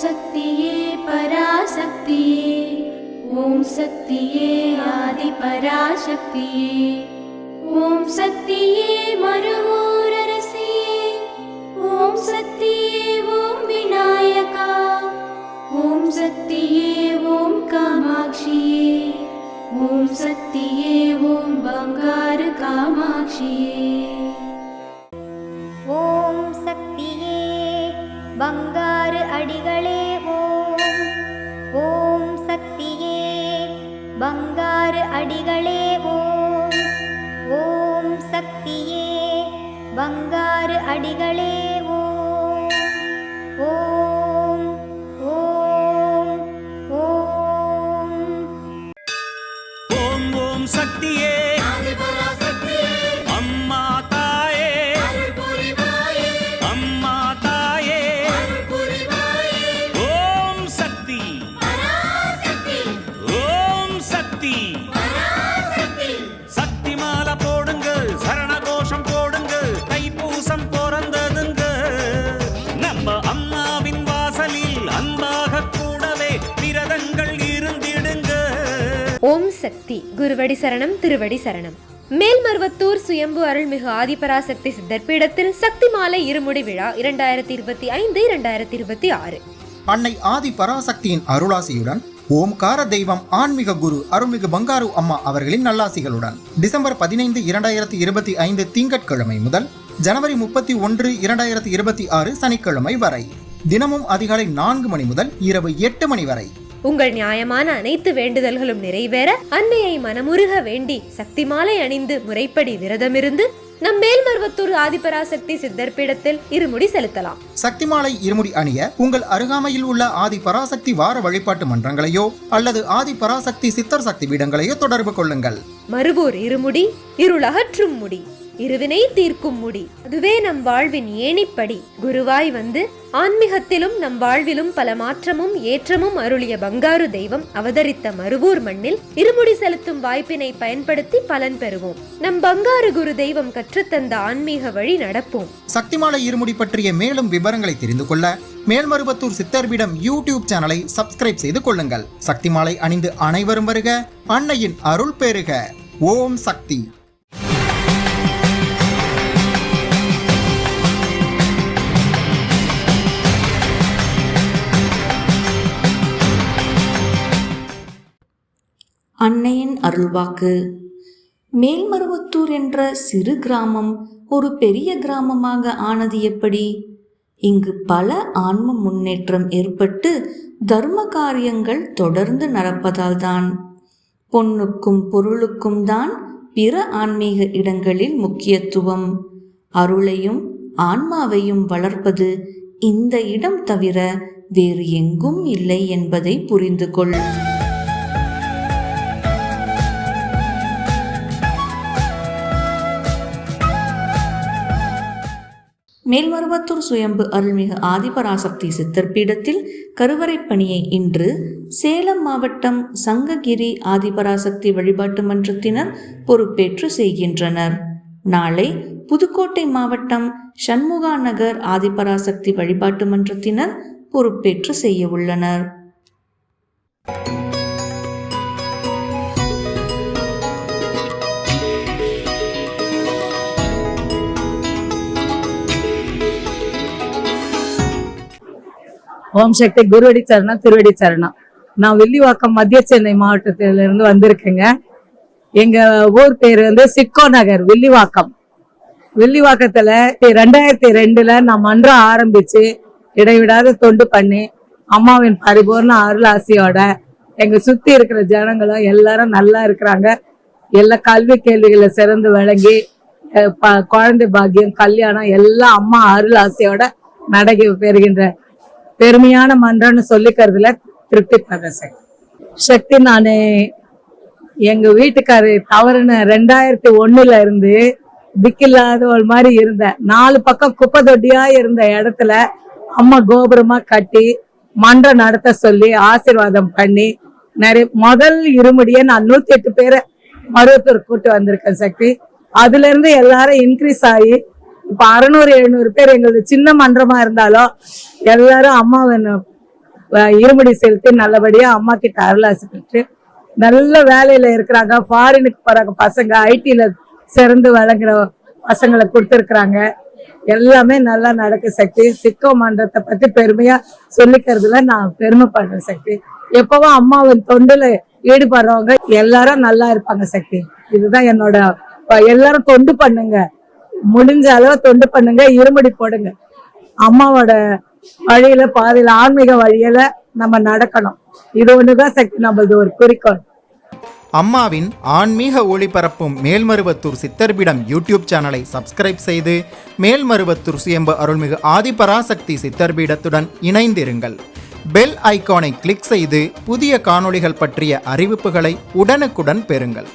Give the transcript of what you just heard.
சக்தியே பராசக்தியே, ஓம் சக்தியே ஆதி பராசக்தியே, ஓம் சக்தியே மருவூரரசியே, ஓம் சக்தியே ஓம் விநாயகா, ஓம் சக்தியே ஓம் காமாட்சியே, ஓம் சக்தியே ஓம் பங்காரு காமாட்சியே. ஓம் சக்தியே பங்காரு அடிகளே ஓம், ஓம் சக்தியே பங்காரு அடிகளே ஓம், ஓம் சக்தியே பங்காரு அடிகளே ஓம், ஓம் ஓம் ஓம். ஓம் ஓம் சக்தியே அம்மா தாயே, அம்மா தாயே, ஓம் சக்தி, ஓம் சக்தி, சக்தி மாலை போடுங்க, சரண கோஷம் போடுங்க, தைப்பூசம் பிறந்ததுங்க, நம்ம அம்மாவின் வாசலில் அன்பாக கூடவே விரதங்கள் இருந்திடுங்க. ஓம் சக்தி. குருவடி சரணம், திருவடி சரணம். மேல்மருவத்தூர் சுயம்பு அருள்மிகு ஆதிபராசக்தி சித்தர் பீடத்தில் சக்தி மாலை இருமுடி விழா 2025-2026. அன்னை ஆதி பராசக்தியின் அருளாசியுடன் ஓம்கார தெய்வம் ஆன்மீக குரு அருள்மிகு பங்காரு அம்மா அவர்களின் நல்லாசிகளுடன் டிசம்பர் 15, 2025 திங்கட்கிழமை முதல் ஜனவரி 31, 2026 சனிக்கிழமை வரை தினமும் அதிகாலை 4 மணி முதல் இரவு 8 மணி வரை உங்கள் நியாயமான அனைத்து வேண்டுதல்களும் நிறைவேற அன்னையை மனமுருக வேண்டி சக்தி மாலை அணிந்து முறைப்படி விரதமிருந்து நம் மேல்மருவத்தூர் ஆதிபராசக்தி சித்தர் பீடத்தில் இருமுடி செலுத்தலாம். சக்தி மாலை இருமுடி அணிய உங்கள் அருகாமையில் உள்ள ஆதி பராசக்தி வார வழிபாட்டு மன்றங்களையோ அல்லது ஆதி பராசக்தி சித்தர் சக்தி பீடங்களையோ தொடர்பு கொள்ளுங்கள். மறுபூர் இருமுடி இருளகற்றும் முடி, இருவினை தீர்க்கும் முடி, அதுவே நம் வாழ்வின் ஏணிப்படி. குருவாய் வந்து ஆன்மீகத்திலும் நம் வாழ்விலும் பல மாற்றமும் ஏற்றமும் அருளிய பங்காரு தெய்வம் அவதரித்த மருவூர் மண்ணில் இருமுடி செலுத்தும் வாய்ப்பினை பயன்படுத்தி பலன் பெறுவோம். நம் பங்காரு குரு தெய்வம் கற்றுத்தந்த ஆன்மீக வழி நடப்போம். சக்திமாலை இருமுடி பற்றிய மேலும் விவரங்களை தெரிந்து கொள்ள மேல்மருவத்தூர் சித்தர்பீடம் யூடியூப் சேனலை சப்ஸ்கிரைப் செய்து கொள்ளுங்கள். சக்திமாலை அணிந்து அனைவரும் வருக, அன்னையின் அருள் பெறுக. ஓம் சக்தி. அன்னையின் அருள்வாக்கு. மேல்மருவத்தூர் என்ற சிறு கிராமம் ஒரு பெரிய கிராமமாக ஆனது எப்படி? இங்கு பல ஆன்ம முன்னேற்றம் ஏற்பட்டு தர்ம காரியங்கள் தொடர்ந்து நடப்பதால் தான். பொன்னுக்கும் பொருளுக்கும் தான் பிற ஆன்மீக இடங்களில் முக்கியத்துவம். அருளையும் ஆன்மாவையும் வளர்ப்பது இந்த இடம் தவிர வேறு எங்கும் இல்லை என்பதை புரிந்து கொள். மேல்மருவத்தூர் சுயம்பு அருள்மிகு ஆதிபராசக்தி சித்தர் பீடத்தில் கருவறை பணியை இன்று சேலம் மாவட்டம் சங்ககிரி ஆதிபராசக்தி வழிபாட்டு மன்றத்தினர் பொறுப்பேற்று செய்கின்றனர். நாளை புதுக்கோட்டை மாவட்டம் சண்முகா நகர் ஆதிபராசக்தி வழிபாட்டு மன்றத்தினர் பொறுப்பேற்று செய்ய உள்ளனர். ஓம் சக்தி. குருவடி சரணம், திருவடி சரணம். நான் வில்லிவாக்கம் மத்திய சென்னை மாவட்டத்திலிருந்து வந்திருக்கேங்க. எங்க ஊர் பேர் வந்து சிக்கோ நகர், வில்லிவாக்கம். வில்லிவாக்கத்துல 2002 நான் மன்றம் ஆரம்பிச்சு இடைவிடாத தொண்டு பண்ணி அம்மாவின் பரிபூர்ண அருள் ஆசியோட எங்க சுத்தி இருக்கிற ஜனங்களும் எல்லாரும் நல்லா இருக்கிறாங்க. எல்லா கல்வி கேள்விகளை சிறந்து விளங்கி குழந்தை பாக்கியம், கல்யாணம் எல்லாம் அம்மா அருள் ஆசையோட நடக்க பெறுகின்ற பெருமையான மன்றம்னு சொல்லிக்கிறதுல திருப்தி பண்றேன். சக்தி, நான் எங்க வீட்டுக்காரு தவறுன்னு 2001 இருந்து திக்கில்லாத ஒரு மாதிரி இருந்தேன். 4 பக்கம் குப்பை தொட்டியா இருந்த இடத்துல அம்மா கோபுரமா கட்டி மன்றம் நடத்த சொல்லி ஆசீர்வாதம் பண்ணி நிறைய முதல் இருமுடியே நான் 108 பேரை மருவத்தூர் கூட்டு வந்திருக்கேன் சக்தி. அதுல இருந்து எல்லாரும் இன்க்ரீஸ் ஆகி இப்ப 600-700 பேர் எங்களுக்கு சின்ன மன்றமா இருந்தாலும் எல்லாரும் அம்மாவை இருமுடி செலுத்தி நல்லபடியா அம்மா கிட்ட அருளாசி பெற்று நல்ல வேலையில இருக்கிறாங்க. ஃபாரினுக்கு போறாங்க பசங்க, ஐடில சிறந்து வழங்குற பசங்களை கொடுத்துருக்குறாங்க. எல்லாமே நல்லா நடக்கு சக்தி. சிக்கோ மன்றத்தை பத்தி பெருமையா சொல்லிக்கிறதுல நான் பெருமைப்படுறேன் சக்தி. எப்பவும் அம்மாவின் தொண்டுல ஈடுபடுறவங்க எல்லாரும் நல்லா இருப்பாங்க சக்தி. இதுதான் என்னோட. எல்லாரும் தொண்டு பண்ணுங்க, முடிஞ்ச அளவு தொண்டு பண்ணுங்க, இருமுடி போடுங்க. அம்மாவோட வழியில பாதையில ஆன்மீக வழியில நம்ம நடக்கணும். இது ஒண்ணுதான் சக்தி நம்மளது ஒரு குறிக்கோள். அம்மாவின் ஆன்மீக ஒளிபரப்பும் மேல்மருவத்தூர் சித்தர்பீடம் யூடியூப் சேனலை சப்ஸ்கிரைப் செய்து மேல்மருவத்தூர் சுயம்பு அருள்மிகு ஆதிபராசக்தி சித்தர்பீடத்துடன் இணைந்திருங்கள். பெல் ஐகானை கிளிக் செய்து புதிய காணொளிகள் பற்றிய அறிவிப்புகளை உடனுக்குடன் பெறுங்கள்.